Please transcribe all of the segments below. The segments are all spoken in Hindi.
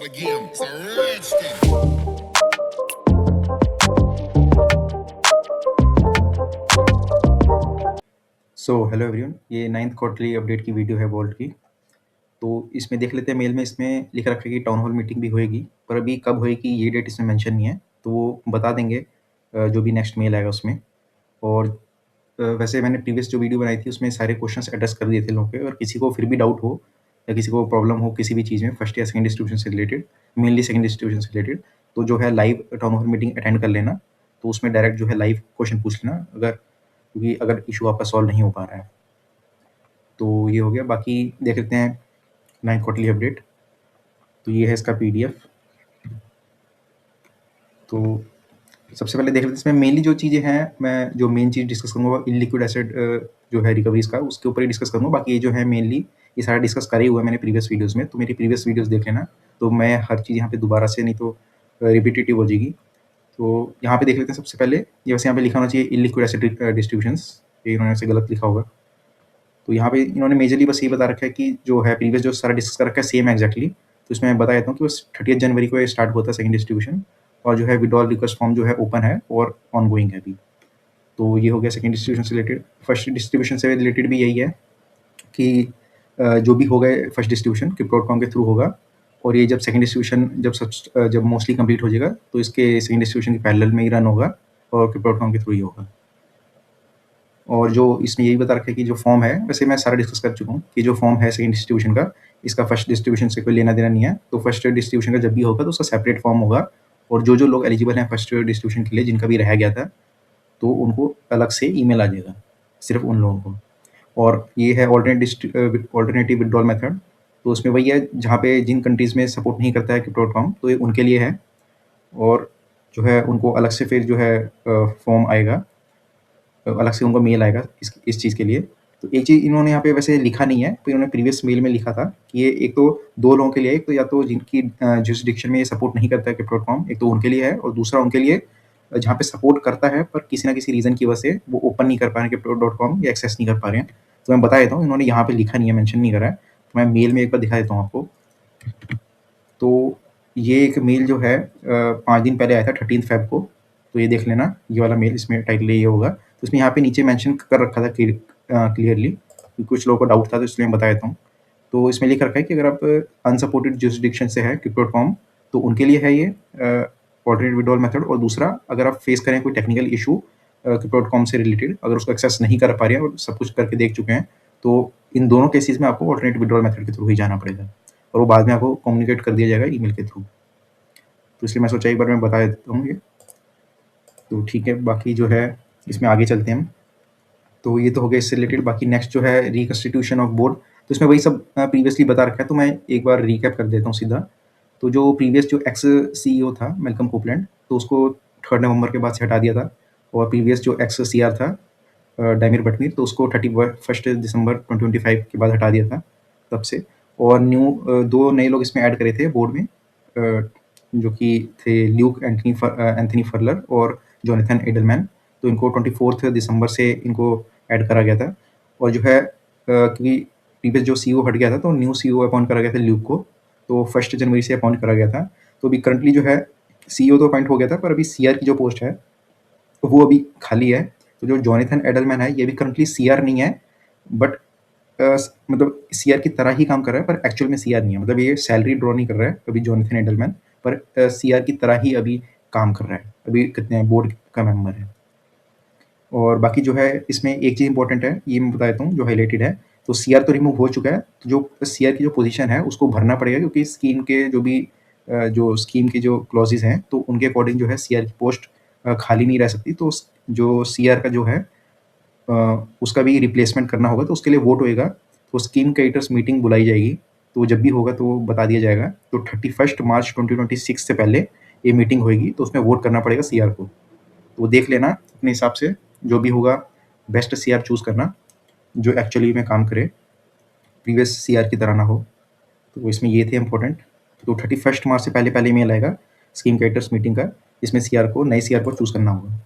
again. It's a Redskin. Hello everyone, ये 9th क्वार्टरली अपडेट की वीडियो है वॉल्ट की। तो इसमें देख लेते हैं, मेल में इसमें लिख रखा है कि टाउन हॉल मीटिंग भी होएगी, पर अभी कब होएगी ये डेट इसमें मेंशन नहीं है, तो वो बता देंगे जो भी नेक्स्ट मेल आएगा उसमें। और वैसे मैंने प्रीवियस जो वीडियो बनाई थी उसमें सारे क्वेश्चंस एड्रेस कर दिए थे लोगों के, और किसी को फिर भी डाउट हो या किसी को प्रॉब्लम हो किसी भी चीज़ में फर्स्ट या सेकंड डिस्ट्रीब्यूशन से रिलेटेड, मेनली सेकंड डिस्ट्रीब्यूशन से रिलेटेड, तो जो है live town hall meeting attend कर लेना। तो उसमें डायरेक्ट जो है लाइव क्वेश्चन पूछ लेना, क्योंकि अगर इशू आपका सॉल्व नहीं हो पा रहा है। तो ये हो गया। बाकी देख लेते हैं 9 क्वार्टरली अपडेट। तो ये है इसका पीडीएफ। तो सबसे पहले देख लेते हैं इसमें मेनली जो चीज़ें हैं, मैं जो मेन चीज़ डिस्कस करूँगा इलिक्विड एसिड जो है रिकवरीज का, उसके ऊपर ही डिस्कस करूँगा। बाकी ये जो है मेनली ये सारा डिस्कस करे हुआ है मैंने प्रीवियस वीडियोस में, तो मेरी प्रीवियस वीडियोस देख लेना। तो मैं हर चीज़ यहाँ पे दोबारा से नहीं तो रिपीटेटिव हो जाएगी। तो यहाँ पे देख लेते हैं सबसे पहले, ये वैसे यहाँ पे लिखा होना चाहिए इलिक्विड एसिड डिस्ट्रीब्यूशंस, ये इन्होंने ऐसे गलत लिखा होगा। तो यहाँ पे इन्होंने मेजरली बस ये बता रखा है कि जो है प्रीवियस जो सारा डिस्कस कर रखा है सेम एग्जैक्टली। तो इसमें मैं बता देता हूँ कि बस 30 जनवरी को ये स्टार्ट होता है सेकंड डिस्ट्रीब्यूशन, और जो है विड्रॉल रिक्वेस्ट फॉर्म जो है ओपन है और ऑन गोइंग है अभी। तो ये हो गया सेकंड डिस्ट्रीब्यूशन से रिलेटेड। फर्स्ट डिस्ट्रीब्यूशन से रिलेटेड भी यही है कि जो भी होगा फर्स्ट डिस्ट्रीब्यूशन क्रिप्टो.com के थ्रू होगा, और ये जब सेकंड डिस्ट्रीब्यूशन जब मोस्टली कंप्लीट हो जाएगा तो इसके सेकंड डिस्ट्रीब्यूशन के पैरेलल में ही रन होगा और क्रिप्टो.com के थ्रू ही होगा। और जो इसमें यही बता रखा है कि जो फॉर्म है, वैसे मैं सारा डिस्कस कर चुका हूँ कि जो फॉर्म है सेकंड डिस्ट्रीब्यूशन का, इसका फर्स्ट डिस्ट्रीब्यूशन से कोई लेना देना नहीं है। तो फर्स्ट डिस्ट्रीब्यूशन का जब भी होगा तो उसका सेपरेट फॉर्म होगा, और जो लोग एलिजिबल हैं फर्स्ट डिस्ट्रीब्यूशन के लिए जिनका भी रह गया था, तो उनको अलग से ईमेल आ जाएगा, सिर्फ उन लोगों को। और ये है ऑल्टरनेटिव विड्रॉल मेथड। तो उसमें वही है जहाँ पे जिन कंट्रीज़ में सपोर्ट नहीं करता है क्रिप्टो.com, तो ये उनके लिए है, और जो है उनको अलग से फिर जो है फॉर्म आएगा, अलग से उनको मेल आएगा इस चीज़ के लिए। तो एक चीज़ इन्होंने यहाँ पे वैसे लिखा नहीं है, तो इन्होंने प्रीवियस मेल में लिखा था कि ये एक तो 2 लोगों के लिए है, एक तो या तो जिनकी जुरिसडिक्शन में ये सपोर्ट नहीं करता है क्रिप्टो.com, एक तो उनके लिए है, और दूसरा उनके लिए जहाँ पे सपोर्ट करता है पर किसी न किसी रीज़न की वजह से वो ओपन नहीं कर पा रहे हैं क्रिप्टो.com या एक्सेस नहीं कर पा रहे हैं। तो मैं बता देता हूँ, इन्होंने यहाँ पे लिखा नहीं है, मेंशन नहीं करा है, तो मैं मेल में एक बार दिखा देता हूँ आपको। तो ये एक मेल जो है 5 दिन पहले आया था 13 फ़ेब को। तो ये देख लेना, ये वाला मेल, इसमें टाइटल ये होगा। तो इसमें यहाँ पे नीचे मेंशन कर रखा था क्लियरली, कुछ लोगों को डाउट था तो इसलिए मैं बता देता हूँ। तो इसमें लिख रखा है कि अगर आप अनसपोर्टेड जुरिसडिक्शन से है क्रिप्टो.com, तो उनके लिए है ये ऑल्टरनेट विड्रॉल मेथड। और दूसरा, अगर आप फेस करें कोई टेक्निकल इशू क्रिप्टो.com से रिलेटेड, अगर उसको एक्सेस नहीं कर पा रहे हैं और सब कुछ करके देख चुके हैं, तो इन दोनों केसेस में आपको ऑल्टरनेट विड्रॉल मेथड के थ्रू ही जाना पड़ेगा, और वो बाद में आपको कम्युनिकेट कर दिया जाएगा ईमेल के थ्रू। तो इसलिए मैं सोचा एक बार मैं बता देता हूँ ये। तो ठीक है, बाकी जो है इसमें आगे चलते हैं हम। तो ये तो हो गया इससे रिलेटेड। बाकी नेक्स्ट जो है रिकन्स्टिट्यूशन ऑफ बोर्ड, तो इसमें वही सब प्रीवियसली बता रखा है, तो मैं एक बार रिकैप कर देता हूँ सीधा। तो जो प्रीवियस जो एक्स सीईओ था मेलकम कोपलैंड, तो उसको 3 नवंबर के बाद से हटा दिया था। और प्रीवियस जो एक्स सीआर था डामिर भटमीर, तो उसको 31 दिसंबर 2025 के बाद हटा दिया था तब से। और न्यू 2 नए लोग इसमें ऐड करे थे बोर्ड में, जो कि थे ल्यूक एंथनी फर्लर और जोनाथन एडलमैन। तो इनको 24 दिसंबर से इनको ऐड करा गया था। और जो है क्योंकि प्रीवियस जो सीईओ हट गया था, तो न्यू सीईओ अपॉइंट करा गया था ल्यूक को, तो 1 जनवरी से अपॉइंट करा गया था। तो अभी करंटली जो है सीईओ तो अपॉइंट हो गया था, पर अभी सीआर की जो पोस्ट है वो अभी खाली है। तो जो जोनाथन एडलमैन है ये भी करंटली सीआर नहीं है, बट मतलब सीआर की तरह ही काम कर रहा है, पर एक्चुअल में सीआर नहीं है। मतलब ये सैलरी ड्रॉ नहीं कर रहा है अभी जोनाथन एडलमैन, पर सीआर की तरह ही अभी काम कर रहा है, अभी कितने बोर्ड का मेंबर है। और बाकी जो है इसमें एक चीज़ इंपॉर्टेंट है, ये मैं बता देता हूँ जो हाईलाइटेड है। तो सीआर तो रिमूव हो चुका है, तो जो सीआर की जो पोजीशन है उसको भरना पड़ेगा, क्योंकि स्कीम के जो भी जो स्कीम की जो क्लॉजेज हैं, तो उनके अकॉर्डिंग जो है सीआर की पोस्ट खाली नहीं रह सकती। तो जो सीआर का जो है उसका भी रिप्लेसमेंट करना होगा, तो उसके लिए वोट होएगा। तो स्कीम क्रिएटर्स मीटिंग बुलाई जाएगी, तो जब भी होगा तो बता दिया जाएगा। तो 31 मार्च 2026 से पहले ये मीटिंग होएगी, तो उसमें वोट करना पड़ेगा सीआर को। तो देख लेना अपने हिसाब से, जो भी होगा बेस्ट सीआर चूज़ करना जो एक्चुअली में काम करे, प्रीवियस सीआर की तरह ना हो। तो इसमें ये थे इंपॉर्टेंट। तो 31 मार्च से पहले पहले मेल आएगा स्कीम क्रिएटर्स मीटिंग का, इसमें सीआर को, नए सीआर को चूज़ करना होगा।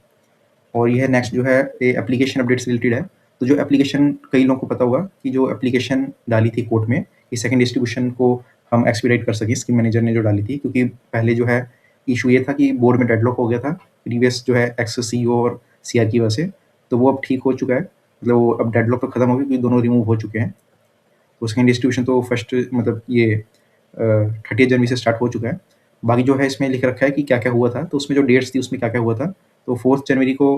और यह नेक्स्ट जो है ये एप्लीकेशन अपडेट से रिलेटेड है। तो जो एप्लीकेशन, कई लोगों को पता होगा कि जो एप्लीकेशन डाली थी कोर्ट में, ये सेकंड डिस्ट्रीब्यूशन को हम एक्सपीडाइट कर सकें स्कीम मैनेजर ने जो डाली थी, क्योंकि पहले जो है इशू ये था कि बोर्ड में डेडलॉक हो गया था प्रीवियस जो है एक्स सीईओ और सीआर की वजह से। तो वो अब ठीक हो चुका है, मतलब वो अब डेडलॉक तो खत्म हो गया क्योंकि दोनों रिमूव हो चुके हैं। तो सेकेंड डिस्ट्रीब्यूशन तो फर्स्ट मतलब ये 30 जनवरी से स्टार्ट हो चुका है। बाकी जो है इसमें लिख रखा है कि क्या क्या हुआ था, तो उसमें जो डेट्स थी उसमें क्या क्या हुआ था। तो 4 जनवरी को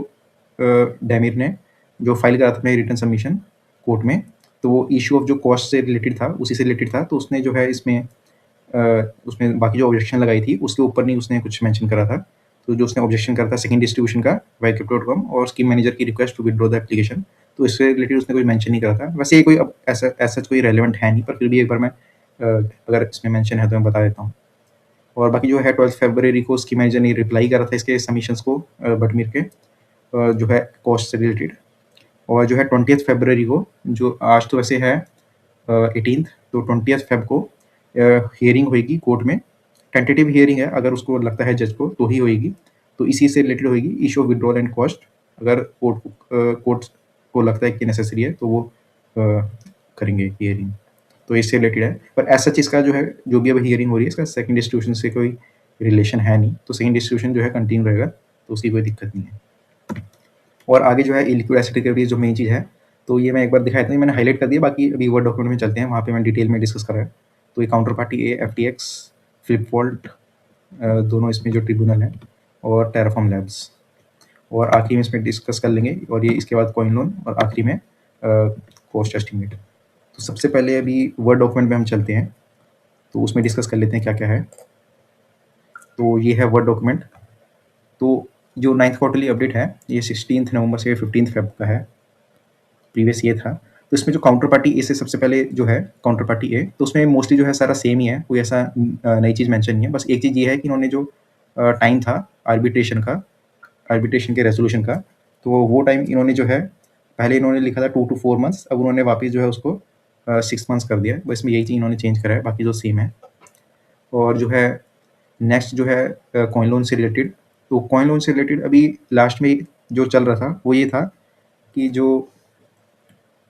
डैमिर ने जो फाइल करा था अपने रिटर्न सबमिशन कोर्ट में, तो वो इशू ऑफ जो कॉस्ट से रिलेटेड था, उसी से रिलेटेड था। तो उसने जो है इसमें उसमें बाकी जो ऑब्जेक्शन लगाई थी उसके ऊपर नहीं उसने कुछ मेंशन करा था। तो जो उसने ऑब्जेक्शन करा था सेकंड डिस्ट्रीब्यूशन का वाईक्रिप्टो.com और स्कीम मैनेजर की request to withdraw the application, तो इससे रिलेटेड उसने कोई मेंशन नहीं करा था। वैसे ये कोई अब ऐसा कोई रेलेवेंट है नहीं, पर फिर भी एक बार मैं अगर इसमें मेंशन है तो मैं बता देता हूँ। और बाकी जो है 12 फरवरी को स्कीम मैनेजर ने रिप्लाई करा था इसके सबमिशंस को बटमीर के जो है कॉस्ट से रिलेटेड। और जो है 20 फरवरी को, जो आज तो वैसे है 18th, तो 20 फेब को हियरिंग होएगी कोर्ट में। टेंटेटिव हियरिंग है, अगर उसको लगता है जज को तो ही होएगी। तो इसी से रिलेटेड होएगी, issue of withdrawal and cost. अगर कोर्ट को लगता है कि नेसेसरी है तो वो करेंगे हियरिंग। तो इससे रिलेटेड है, पर ऐसा चीज़ का जो है जो भी अब हियरिंग हो रही है इसका सेकंड डिस्ट्रीब्यूशन से कोई रिलेशन है नहीं। तो सेकंड डिस्ट्रीब्यूशन जो है कंटिन्यू रहेगा, तो उसकी कोई दिक्कत नहीं है। और आगे जो है इलिक्विड एसिड रिकवरी जो मेन चीज़ है, तो ये मैं एक बार दिखाया था, मैंने हाईलाइट कर दिया। बाकी अभी वर्ड डॉक्यूमेंट में चलते हैं, वहाँ पे मैं डिटेल में डिस्कस कर रहा है। तो ये काउंटर पार्टी ए, FTX, फ्लिपवॉल्ट दोनों इसमें जो ट्रिब्यूनल है, और टेराफॉर्म लैब्स। और आखिरी में इसमें डिस्कस कर लेंगे, और ये इसके बाद कॉइन लोन, और आखिरी में कॉस्ट एस्टिमेट। तो सबसे पहले अभी वर्ड डॉक्यूमेंट में हम चलते हैं, तो उसमें डिस्कस कर लेते हैं क्या क्या है। तो ये है वर्ड डॉक्यूमेंट। तो जो 9th क्वार्टरली अपडेट है ये 16 नवंबर से 15 फेब का है, प्रीवियस ये था। तो इसमें जो काउंटर पार्टी ए से सबसे पहले जो है काउंटर पार्टी ए, तो उसमें मोस्टली जो है सारा सेम ही है, कोई ऐसा नई चीज़ मेंशन नहीं है। बस एक चीज़ ये है कि इन्होंने जो टाइम था आर्बिट्रेशन के रेजोल्यूशन का, तो वो टाइम इन्होंने जो है पहले इन्होंने लिखा था 2 to 4 months, अब उन्होंने वापस जो है उसको 6 months कर दिया है। बस इसमें यही चीज़ इन्होंने चेंज करा है, बाकी जो सेम है। और जो है नेक्स्ट जो है कॉइन लोन से रिलेटेड, तो कॉइन लोन से रिलेटेड अभी लास्ट में जो चल रहा था वो ये था कि जो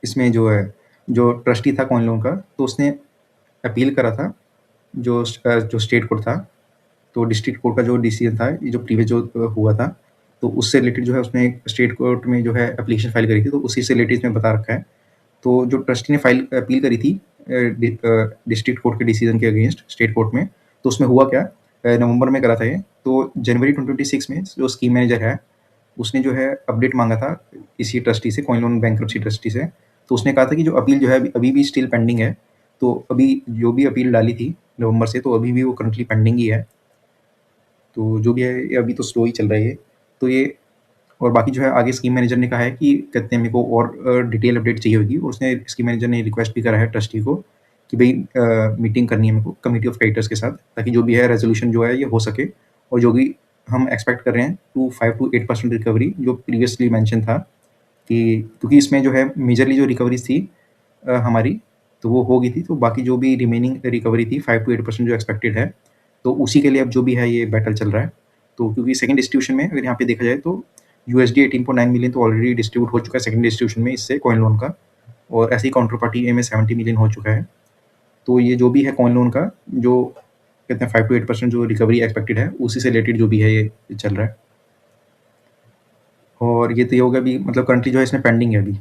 इसमें जो है जो ट्रस्टी था कॉइन लोन का, तो उसने अपील करा था जो स्टेट कोर्ट था। तो डिस्ट्रिक्ट कोर्ट का जो डिसीजन था, ये जो प्रीवियस जो हुआ था, तो उससे रिलेटेड जो है उसने स्टेट कोर्ट में जो है एप्लीकेशन फाइल करी थी, तो उसी से रिलेटेड इसमें बता रखा है। तो जो ट्रस्टी ने फाइल अपील करी थी डिस्ट्रिक्ट कोर्ट के डिसीजन के अगेंस्ट स्टेट कोर्ट में, तो उसमें हुआ क्या, नवंबर में करा था ये। तो जनवरी 2026 में जो स्कीम मैनेजर है उसने जो है अपडेट मांगा था इसी ट्रस्टी से, कॉइन लोन बैंक्रप्सी ट्रस्टी से। तो उसने कहा था कि जो अपील जो है अभी भी स्टिल पेंडिंग है। तो अभी जो भी अपील डाली थी नवंबर से, तो अभी भी वो करंटली पेंडिंग ही है। तो जो भी है ये अभी तो स्लो ही चल रहा है ये। तो ये और बाकी जो है आगे स्कीम मैनेजर ने कहा है कि कहते हैं मेरे को और डिटेल अपडेट चाहिए होगी, और उसने स्कीम मैनेजर ने रिक्वेस्ट भी करा है ट्रस्टी को कि भाई मीटिंग करनी है मेरे को कमिटी ऑफ क्रेडिटर्स के साथ, ताकि जो भी है रेजोल्यूशन जो है ये हो सके। और जो भी हम एक्सपेक्ट कर रहे हैं 5 to 8% रिकवरी, जो प्रीवियसली मेंशन था कि क्योंकि इसमें जो है मेजरली जो रिकवरीज थी हमारी, तो वो हो गई थी। तो बाकी जो भी रिमेनिंग रिकवरी थी 5 to 8% जो एक्सपेक्टेड है, तो उसी के लिए अब जो भी है ये बैटल चल रहा है। तो क्योंकि सेकंड डिस्ट्रीब्यूशन में अगर यहाँ पे देखा जाए तो USD 18.9 मिलियन तो ऑलरेडी डिस्ट्रीब्यूट हो चुका है सेकंड डिस्ट्रीब्यूशन में इससे कॉइन लोन का, और ऐसे ही काउंटर पार्टी ए में 70 मिलियन हो चुका है। तो ये जो भी है कॉइन लोन का जो कहते हैं 5 to 8% जो रिकवरी एक्सपेक्टेड है, उसी से रिलेटेड जो भी है ये चल रहा है। और ये तो ये होगा अभी, मतलब करंटली जो है इसमें पेंडिंग है अभी,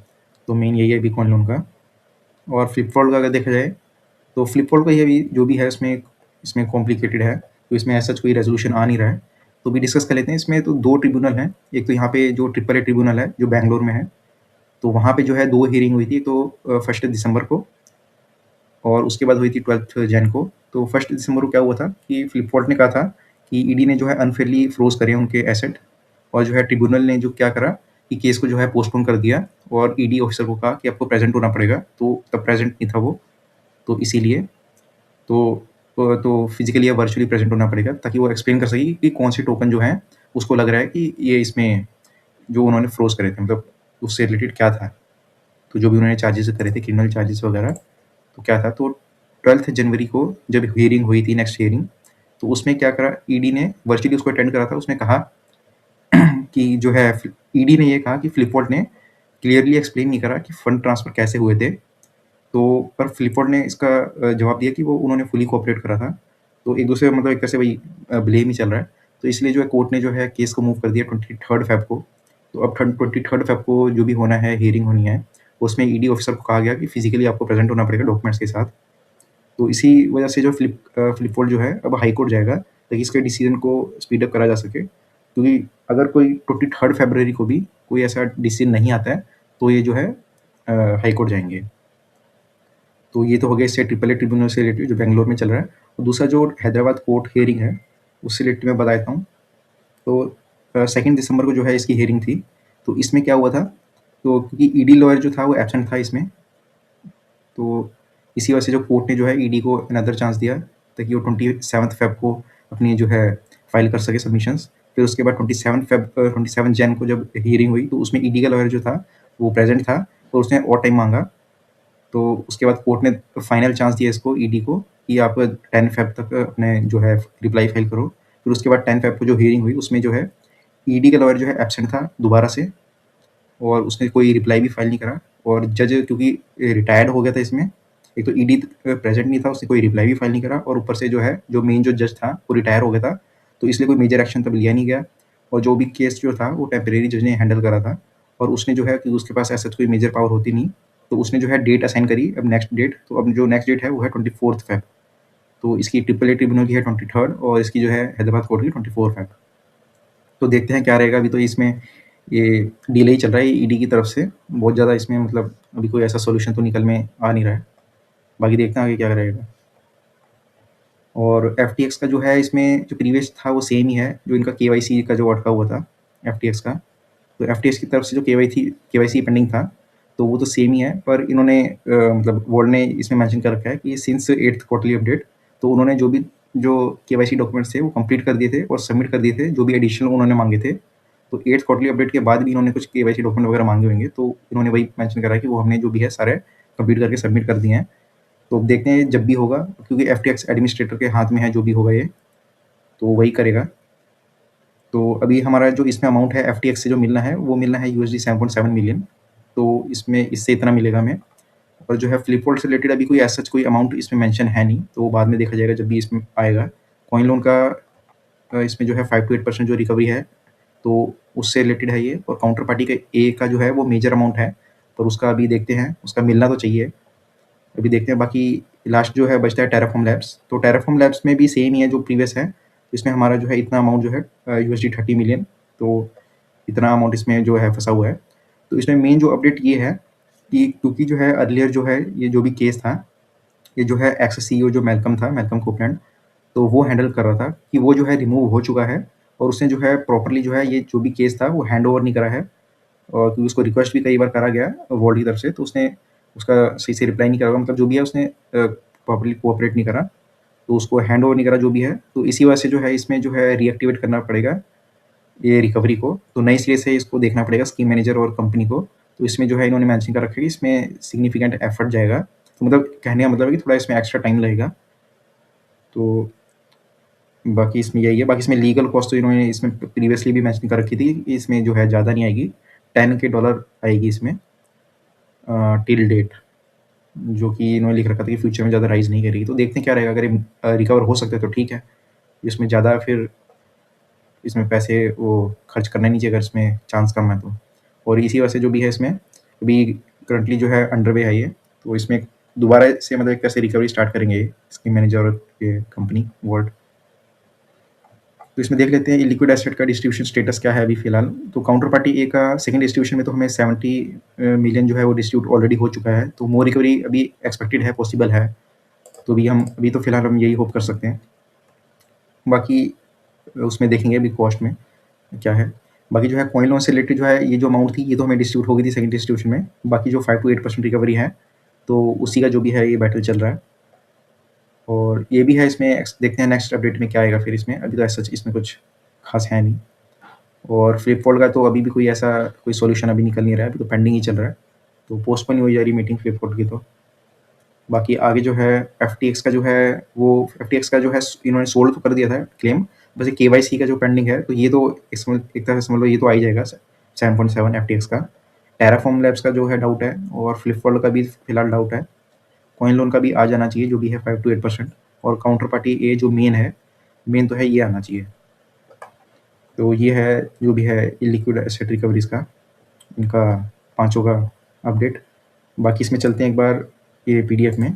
तो मेन यही है अभी कॉइन लोन का। और फ्लिपफोल्ड का अगर देखा जाए तो फ्लिपफोल्ड का ये अभी जो भी है इसमें कॉम्प्लिकेटेड है, तो इसमें ऐसा कोई रेजोल्यूशन आ नहीं रहा है। तो भी डिस्कस कर लेते हैं। इसमें तो 2 ट्रिब्यूनल हैं, एक तो यहाँ पे जो AAA ट्रिब्यूनल है जो बैंगलोर में है, तो वहाँ पे जो है 2 हियरिंग हुई थी। तो 1 दिसंबर को, और उसके बाद हुई थी 12 जन को। तो 1 दिसंबर को क्या हुआ था कि फ्लिपफोल्ड ने कहा था कि ईडी ने जो है अनफेयरली फ्रोज करे उनके एसेट, और जो है ट्रिब्यूनल ने जो क्या करा कि केस को जो है पोस्टपोन कर दिया, और ईडी ऑफिसर को कहा कि आपको प्रेजेंट होना पड़ेगा। तो तब प्रेजेंट नहीं था वो, तो इसीलिए तो फिजिकली या वर्चुअली प्रेजेंट होना पड़ेगा, ताकि वो एक्सप्लेन कर सके कि कौन से टोकन जो है उसको लग रहा है कि ये इसमें जो उन्होंने फ्रोज करे थे, मतलब उससे रिलेटेड क्या था। तो जो भी उन्होंने चार्जेस करे थे क्रिमिनल चार्जेस वगैरह, तो क्या था। तो 12 जनवरी को जब हियरिंग हुई थी, नेक्स्ट हियरिंग, तो उसमें क्या करा, ईडी ने वर्चुअली उसको अटेंड करा था। उसने कहा कि जो है ईडी ने ये कहा कि फ्लिपवॉल्ट ने क्लियरली एक्सप्लेन नहीं करा कि फंड ट्रांसफर कैसे हुए थे, तो पर फ्लिपकार्ट ने इसका जवाब दिया कि वो उन्होंने फुली कोऑपरेट करा था। तो एक दूसरे मतलब एक तरह से वही ब्लेम ही चल रहा है। तो इसलिए जो है कोर्ट ने जो है केस को मूव कर दिया 23 फ़ेब को। तो अब 23 फ़ेब को जो भी होना है, हियरिंग होनी है, उसमें ईडी ऑफिसर को कहा गया कि फिज़िकली आपको प्रेज़ेंट होना पड़ेगा डॉक्यूमेंट्स के साथ। तो इसी वजह से जो फ्लिपकार्ट जो है अब हाई कोर्ट जाएगा ताकि इसके डिसीजन को स्पीड अप करा जा सके। क्योंकि अगर कोई 23 फ़रवरी को भी कोई ऐसा डिसीजन नहीं आता है, तो ये जो है हाई कोर्ट जाएँगे। तो ये तो हो गया इससे ट्रिपल ए ट्रिब्यूनल से रिलेटेड जो बैंगलोर में चल रहा है। और दूसरा जो हैदराबाद कोर्ट हियरिंग है, उससे रिलेटेड मैं बता देता हूँ। तो 2 दिसंबर को जो है इसकी हियरिंग थी। तो इसमें क्या हुआ था, तो क्योंकि ईडी लॉयर जो था वो एब्सेंट था इसमें, तो इसी वजह से जो कोर्ट ने जो है ईडी को अनदर चांस दिया ताकि वो 27 फ़ेब को अपनी जो है फाइल कर सके सबमिशंस। फिर उसके बाद 27 जैन को जब हियरिंग हुई, तो उसमें ईडी का लॉयर जो था वो प्रेज़ेंट था, तो उसने और टाइम माँगा। तो उसके बाद कोर्ट ने फाइनल चांस दिया इसको ईडी को कि आप 10 फ़ेब तक अपने जो है रिप्लाई फाइल करो। फिर उसके बाद 10 फ़ेब को जो हियरिंग हुई, उसमें जो है ईडी का लॉयर जो है एब्सेंट था दोबारा से, और उसने कोई रिप्लाई भी फाइल नहीं करा। और जज क्योंकि रिटायर्ड हो गया था इसमें, एक तो ईडी प्रेजेंट नहीं था, उसने कोई रिप्लाई भी फाइल नहीं करा, और ऊपर से जो है जो मेन जो जज था वो रिटायर हो गया था, तो इसलिए कोई मेजर एक्शन तब लिया नहीं गया। और जो भी केस जो था वो टेम्परेरी जज ने हैंडल करा था, और उसने जो है कि उसके पास ऐसा कोई मेजर पावर होती नहीं, तो उसने जो है डेट असाइन करी अब नेक्स्ट डेट। तो अब जो नेक्स्ट डेट है वो है 24 फ़ेब। तो इसकी ट्रिपल ए ट्रिब्यूनल की है 23 और इसकी जो है हैदराबाद कोर्ट की 24 फ़ेब। तो देखते हैं क्या रहेगा। अभी तो इसमें ये डिले ही चल रहा है ईडी की तरफ से बहुत ज़्यादा, इसमें मतलब अभी कोई ऐसा सॉल्यूशन तो निकल में आ नहीं रहा है। बाकी देखते हैं आगे क्या रहेगा। और एफटीएक्स का जो है इसमें जो प्रीवियस था वो सेम ही है, जो इनका केवाईसी का जो अटका हुआ था एफटीएक्स का। तो एफटीएक्स की तरफ से जो केवाईसी पेंडिंग था, तो वो तो सेम ही है, पर इन्होंने मतलब बोर्ड ने इसमें मेंशन कर रखा है कि सिंस 8th क्वार्टरली अपडेट, तो उन्होंने जो केवाईसी डॉक्यूमेंट्स थे वो कंप्लीट कर दिए थे और सबमिट कर दिए थे, जो भी एडिशनल उन्होंने मांगे थे। तो 8th क्वार्टरली अपडेट के बाद भी इन्होंने कुछ केवाईसी डॉक्यूमेंट वगैरह मांगे होंगे, तो इन्होंने वही मेंशन करा है कि वो हमने जो भी है सारे कंप्लीट करके सबमिट कर दिए हैं। तो अब देखते हैं जब भी होगा, क्योंकि एफटीएक्स एडमिनिस्ट्रेटर के हाथ में है जो भी होगा ये, तो वही करेगा। तो अभी हमारा जो इसमें अमाउंट है एफटीएक्स से जो मिलना है वो मिलना है यूएसडी 7.7 मिलियन। तो इसमें इससे इतना मिलेगा हमें। और जो है फ्लिपकार्ट से रिलेटेड अभी कोई ऐसा कोई अमाउंट इसमें मेंशन है नहीं, तो वो बाद में देखा जाएगा जब भी इसमें आएगा। कॉइन लोन का इसमें जो है 5 to 8% जो रिकवरी है, तो उससे रिलेटेड है ये। और काउंटर पार्टी का ए का जो है वो मेजर अमाउंट है, पर उसका अभी देखते हैं, उसका मिलना तो चाहिए, अभी देखते हैं। बाकी लास्ट जो है बचता है टेराफॉर्म लैब्स। तो टेराफॉर्म लैब्स में भी सेम ही है जो प्रीवियस है। इसमें हमारा जो है इतना अमाउंट जो है यूएसडी 30 मिलियन, तो इतना अमाउंट इसमें जो है फंसा हुआ है। तो इसमें मेन जो अपडेट ये है कि क्योंकि जो है अर्लियर जो है ये जो भी केस था, ये जो है एक्स सीईओ जो मैल्कम था, मैल्कम कोपलैंड, तो वो हैंडल कर रहा था कि वो जो है रिमूव हो चुका है, और उसने जो है प्रॉपरली जो है ये जो भी केस था वो हैंड ओवर नहीं करा है। और क्योंकि उसको रिक्वेस्ट भी कई बार करा गया वर्ल्ड की तरफ से, तो उसने उसका सही से रिप्लाई नहीं करा, मतलब जो भी है उसने प्रॉपरली कोऑपरेट नहीं करा, तो उसको हैंड ओवर नहीं करा जो भी है। तो इसी वजह से जो है इसमें जो है रीएक्टिवेट करना पड़ेगा ये रिकवरी को, तो नए सिरे से इसको देखना पड़ेगा स्कीम मैनेजर और कंपनी को। तो इसमें जो है इन्होंने मेंशन कर रखा है कि इसमें सिग्निफिकेंट एफर्ट जाएगा, तो मतलब कहने का मतलब है कि थोड़ा इसमें एक्स्ट्रा टाइम लगेगा। तो बाकी इसमें यही है। बाकी इसमें लीगल कॉस्ट तो इन्होंने इसमें प्रीवियसली भी मेंशन कर रखी थी कि इसमें जो है ज़्यादा नहीं आएगी, $10K आएगी इसमें टिल डेट, जो कि इन्होंने लिख रखा था कि फ्यूचर में ज़्यादा राइज नहीं करेगी। तो देखते हैं क्या रहेगा, अगर रिकवर हो सकता है तो ठीक है, इसमें ज़्यादा फिर इसमें पैसे वो खर्च करना नहीं चाहिए अगर इसमें चांस कम है तो। और इसी वजह से जो भी है इसमें अभी करंटली जो है अंडरवे है ये, तो इसमें दोबारा से मतलब कैसे रिकवरी स्टार्ट करेंगे स्कीम मैनेजर और ये कंपनी वर्ल्ड। तो इसमें देख लेते हैं लिक्विड एसेट का डिस्ट्रीब्यूशन स्टेटस क्या है अभी फिलहाल। तो काउंटर पार्टी ए का सेकंड डिस्ट्रीब्यूशन में तो हमें 70 मिलियन जो है वो डिस्ट्रीब्यूट ऑलरेडी हो चुका है, तो मोर रिकवरी अभी एक्सपेक्टेड है, पॉसिबल है। तो अभी तो फिलहाल हम यही होप कर सकते हैं। बाकी उसमें देखेंगे अभी कॉस्ट में क्या है। बाकी जो है कॉइन लोन से रिलेटेड जो है ये जो अमाउंट थी ये तो हमें डिस्ट्रीब्यूट हो गई थी सेकंड डिस्ट्रीब्यूशन में। बाकी जो 5 to 8% रिकवरी है, तो उसी का जो भी है ये बैटल चल रहा है। और ये भी है इसमें, देखते हैं नेक्स्ट अपडेट में क्या आएगा फिर इसमें। अभी तो ऐसा इसमें कुछ खास है नहीं। और फ्लिपकार्ट का तो अभी भी कोई ऐसा कोई सॉल्यूशन अभी निकल नहीं रहा है, अभी तो पेंडिंग ही चल रहा है, तो पोस्टपोन हो जा रही मीटिंग फ्लिपकार्ट की। तो बाकी आगे जो है एफटीएक्स का जो है वो एफटीएक्स का जो है इन्होंने सोल्व तो कर दिया था क्लेम, बस ये केवाईसी का जो पेंडिंग है, तो ये तो एक तरह से समझ लो ये तो आ ही जाएगा 7.7 एफटीएक्स का। टेराफॉर्म लैब्स का जो है डाउट है, और फ्लिपकार्ट का भी फिलहाल डाउट है। कॉइन लोन का भी आ जाना चाहिए, जो भी है 5 to 8%, और काउंटर पार्टी ए जो मेन तो है ये आना चाहिए। तो ये है जो भी है इलिक्विड एसेट रिकवरीज का, इनका पाँचों का अपडेट। बाकी इसमें चलते हैं एक बार ये पीडीएफ में।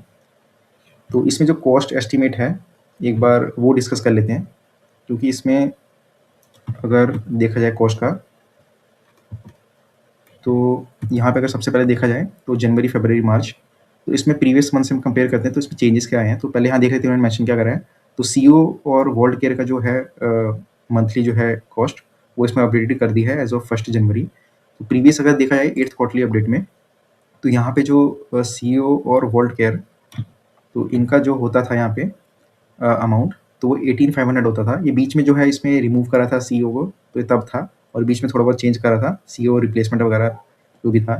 तो इसमें जो कॉस्ट एस्टिमेट है एक बार वो डिस्कस कर लेते हैं, क्योंकि इसमें अगर देखा जाए कॉस्ट का, तो यहाँ पे अगर सबसे पहले देखा जाए तो जनवरी, फरवरी, मार्च, तो इसमें प्रीवियस मंथ से हम कंपेयर करते हैं तो इसमें चेंजेस क्या आए हैं। तो पहले यहाँ देख लेते हैं उन्होंने मेंशन क्या करा है। तो सीओ और वर्ल्ड केयर का जो है मंथली जो है कॉस्ट, वो इसमें अपडेटेड कर दी है एज ऑफ 1 जनवरी। तो प्रीवियस अगर देखा जाए 8th क्वार्टरली अपडेट में, तो यहाँ पे जो सीओ और वर्ल्ड केयर, तो इनका जो होता था यहाँ पे अमाउंट, तो वो 18,500 होता था। ये बीच में जो है इसमें रिमूव करा था सीओ को, तो ये तब था, और बीच में थोड़ा बहुत चेंज करा था सीओ रिप्लेसमेंट वगैरह जो भी था।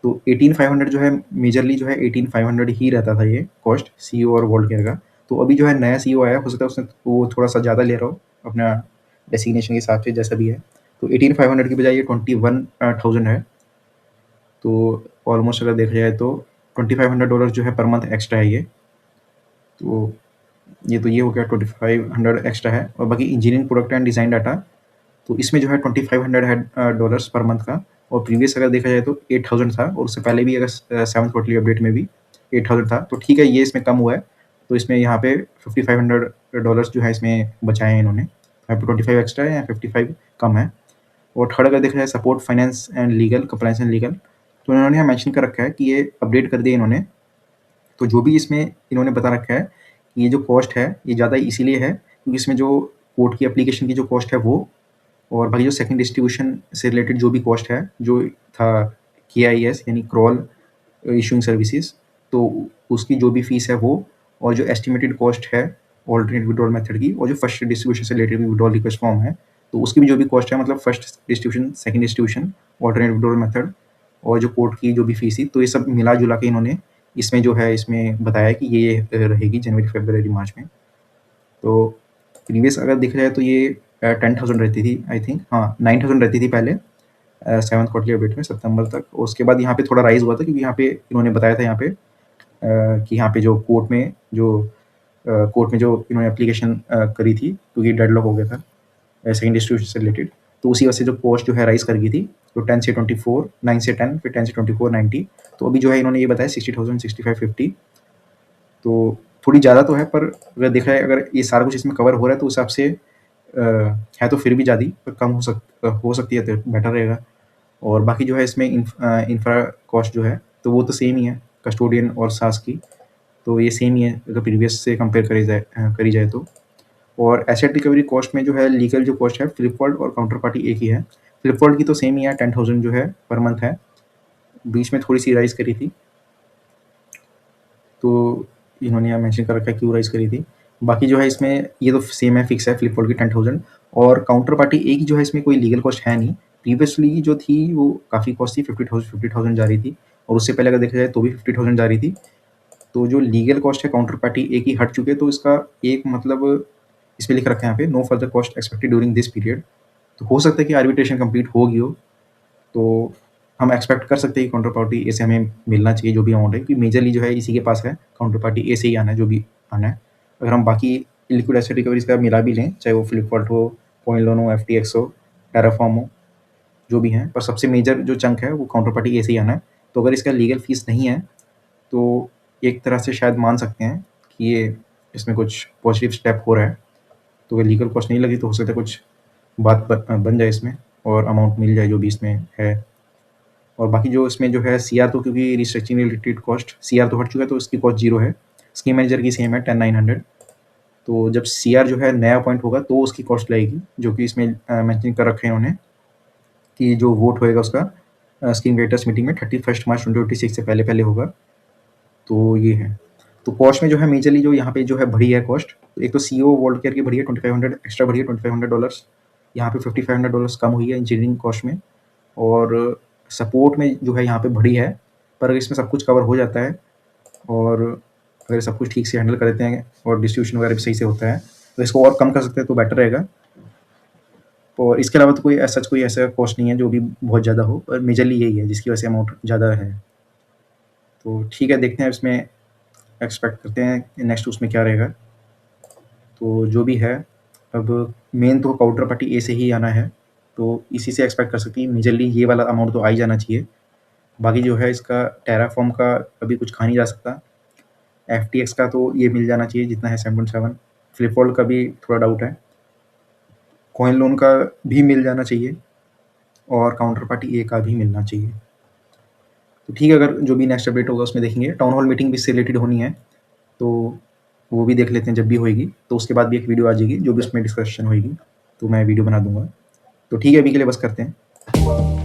तो 18,500 जो है मेजरली जो है 18,500 ही रहता था ये कॉस्ट सीओ और वर्ल्ड केयर का। तो अभी जो है नया सीओ आया, हो सकता है उसने वो थोड़ा सा ज़्यादा ले रहा हो अपना डेसिग्नेशन के हिसाब से, जैसा भी है। तो 18,500 की बजाय ये 21,000 है। तो ऑलमोस्ट अगर देखा जाए तो $2,500 जो है पर मंथ एक्स्ट्रा है ये। तो ये हो गया 2,500 एक्स्ट्रा है। और बाकी engineering product and design data, तो इसमें जो है 2,500 है डॉलर्स पर मंथ का। और प्रीवियस अगर देखा जाए तो 8,000 था, और उससे पहले भी अगर 7th क्वार्टरली अपडेट में भी 8,000 था। तो ठीक है, ये इसमें कम हुआ है। तो इसमें यहाँ पे $5,500 जो है इसमें बचाए हैं इन्होंने। यहाँ पे 25 एक्स्ट्रा है या 55 कम है। और थर्ड अगर देखा जाए support finance and legal, compliance and legal, तो इन्होंने यहाँ मेंशन कर रखा है कि ये अपडेट कर दिया इन्होंने। तो जो भी इसमें इन्होंने बता रखा है कि ये जो कॉस्ट है ये ज़्यादा इसीलिए है क्योंकि इसमें जो कोर्ट की एप्लीकेशन की जो कॉस्ट है वो, और बाकी जो सेकंड डिस्ट्रीब्यूशन से रिलेटेड जो भी कॉस्ट है जो था KIS यानी क्रॉल इशूइंग सर्विसेज, तो उसकी जो भी फीस है वो, और जो एस्टिमेटेड कॉस्ट है ऑल्टरनेट विड्रॉल मेथड की, और जो फर्स्ट डिस्ट्रीब्यूशन से रिलेटेड विड्रॉल रिक्वेस्ट फॉर्म है, तो उसकी भी जो भी कॉस्ट है, मतलब first distribution, second distribution, alternate withdrawal method, और जो कोर्ट की जो भी फीस थी, तो ये सब मिला जुला के इन्होंने इसमें जो है इसमें बताया कि ये रहेगी जनवरी, फरवरी, मार्च में। तो प्रीवियस अगर देखा जाए तो ये 10,000 रहती थी, आई थिंक, हाँ 9,000 रहती थी पहले 7th क्वार्टरली अपडेट में सितंबर तक। उसके बाद यहाँ पे थोड़ा राइज हुआ था क्योंकि यहाँ पे इन्होंने बताया था यहाँ पे कि यहाँ पे जो कोर्ट में जो इन्होंने एप्लीकेशन करी थी क्योंकि डेडलॉक हो गया था सेकंड डिस्ट्रीब्यूशन से रिलेटेड, तो उसी वजह से जो कॉस्ट जो है राइज कर गई थी। तो 10 से 24, 9 से 10, फिर 10 से 24, 90। तो अभी जो है इन्होंने ये बताया 60,000, 65, 50। तो थोड़ी ज़्यादा तो है, पर अगर देखा जाए अगर ये सारा कुछ इसमें कवर हो रहा है तो उस हिसाब से है तो फिर भी ज़्यादा, पर कम हो सकती है तो बेटर रहेगा। और बाकी जो है इसमें इंफ्रा कॉस्ट जो है तो वो तो सेम ही है कस्टोडियन और सास की, तो ये सेम ही है अगर प्रीवियस से कंपेयर करी जाए तो। और एसेट रिकवरी कॉस्ट में जो है लीगल जो कॉस्ट है फ्लिपवर्ल्ड और काउंटर पार्टी एक ही है। फ्लिपवर्ल्ड की तो सेम ही है 10,000 जो है पर मंथ है, बीच में थोड़ी सी राइज करी थी, तो इन्होंने यहाँ मेंशन कर रखा है क्यों राइज करी थी। बाकी जो है इसमें ये तो सेम है, फिक्स है फ्लिपवर्ल्ड की 10,000। और काउंटर पार्टी एक जो है इसमें कोई लीगल कॉस्ट है नहीं। प्रीवियसली जो थी वो काफ़ी कॉस्ट थी, 50,000 जा रही थी, और उससे पहले अगर देखा जाए तो भी 50,000 जा रही थी। तो जो लीगल कॉस्ट है काउंटर पार्टी एक ही हट चुके, तो इसका एक मतलब इसमें लिख रखा है यहाँ पे no further cost expected during this period. तो हो सकता है कि आर्बिट्रेशन कंप्लीट हो गई हो, तो हम एक्सपेक्ट कर सकते हैं कि काउंटर पार्टी ए से हमें मिलना चाहिए जो भी अमाउंट है, क्योंकि मेजरली जो है इसी के पास है, काउंटर पार्टी ए से ही आना है जो भी आना है। अगर हम बाकी लिक्विड एसेट रिकवरीज का मिला भी लें, चाहे वो फ्लिपवर्ल्ड हो, कॉइन लोन हो, FTX हो, टेराफॉर्म हो, जो भी हैं, पर सबसे मेजर जो चंक है वो काउंटर पार्टी ए से ही आना है। तो अगर इसका लीगल फीस नहीं है तो एक तरह से शायद मान सकते हैं कि ये इसमें कुछ पॉजिटिव स्टेप हो रहा है। तो अगर लीगल कॉस्ट नहीं लगी तो हो सकता है कुछ बात बन जाए इसमें और अमाउंट मिल जाए जो भी इसमें है। और बाकी जो इसमें जो है CR, तो क्योंकि रिस्ट्रक्चरिंग रिलेटेड कॉस्ट CR तो हट चुका है तो इसकी कॉस्ट 0 है। स्कीम मैनेजर की सेम है 10,900। तो जब CR जो है नया अपॉइंट होगा तो उसकी कॉस्ट लगेगी, जो कि इसमें मेंशन कर रखे हैं उन्होंने कि जो वोट होएगा उसका स्कीम वेटर्स मीटिंग में 31 मार्च 2026 से पहले होगा। तो ये है। तो कॉस्ट में जो है मेजरली जो यहाँ पे जो है बढ़ी है कॉस्ट, तो एक तो CO वर्ल्ड केयर की बढ़ी है 2,500 एक्स्ट्रा बढ़ी है $2,500, यहाँ पे $5,500 कम हुई है इंजीनियरिंग कॉस्ट में। और सपोर्ट में जो है यहाँ पे बढ़ी है, पर इसमें सब कुछ कवर हो जाता है, और अगर सब कुछ ठीक से हैंडल कर देते हैं और डिस्ट्रीब्यूशन वगैरह भी सही से होता है तो इसको और कम कर सकते हैं तो बेटर रहेगा। और इसके अलावा तो कोई ऐसा कॉस्ट नहीं है जो भी बहुत ज़्यादा हो, पर मेजरली यही है जिसकी वजह से अमाउंट ज़्यादा है। तो ठीक है, देखते हैं इसमें एक्सपेक्ट करते हैं कि नेक्स्ट उसमें क्या रहेगा। तो जो भी है, अब मेन तो काउंटर पार्टी ए से ही आना है, तो इसी से एक्सपेक्ट कर सकती है मेजरली ये वाला अमाउंट तो आ ही जाना चाहिए। बाकी जो है इसका टेराफॉर्म का अभी कुछ खा नहीं जा सकता। एफटीएक्स का तो ये मिल जाना चाहिए जितना है 7.7। फ्लिपफोल्ड का भी थोड़ा डाउट है। कॉइन लोन का भी मिल जाना चाहिए और काउंटर पार्टी ए का भी मिलना चाहिए। तो ठीक है, अगर जो भी नेक्स्ट अपडेट होगा उसमें देखेंगे। टाउन हॉल मीटिंग भी इससे रिलेटेड होनी है, तो वो भी देख लेते हैं जब भी होएगी। तो उसके बाद भी एक वीडियो आ जाएगी जो भी उसमें डिस्कशन होएगी, तो मैं वीडियो बना दूंगा। तो ठीक है, अभी के लिए बस करते हैं।